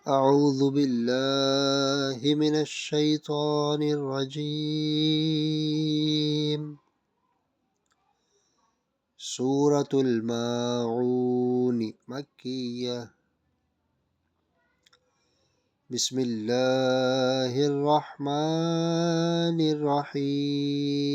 أعوذ بالله من الشيطان الرجيم سورة الماعون مكية بسم الله الرحمن الرحيم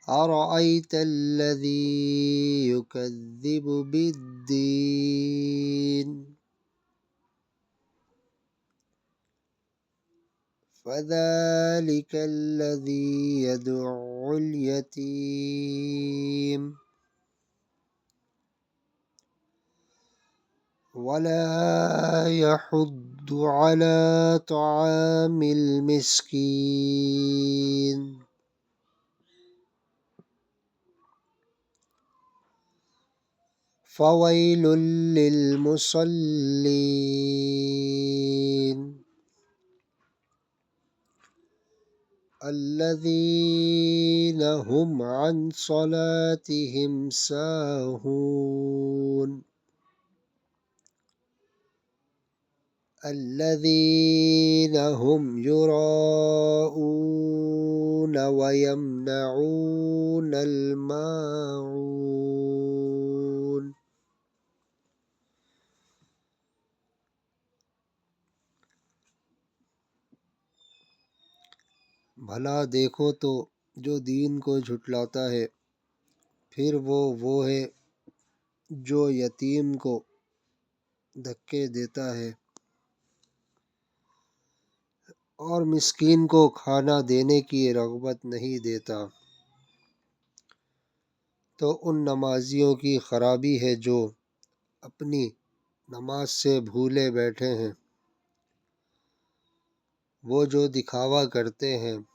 أرأيت الذي يكذب بالدين فذلك الذي يدع اليتيم ولا يحض على طعام المسكين فويل للمصلين الذين هم عن صلاتهم ساهون الذين هم يراءون ويمنعون الماعون भला देखो तो जो दीन को झुठलाता है, फिर वो है जो यतीम को धक्के देता है और मिस्कीन को खाना देने की रग़बत नहीं देता। तो उन नमाजियों की खराबी है जो अपनी नमाज से भूले बैठे हैं, वो जो दिखावा करते हैं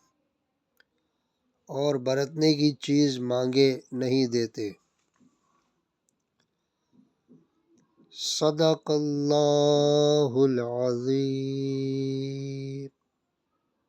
और बरतने की चीज़ मांगे नहीं देते। सदक़ल्लाहुल अज़ीम।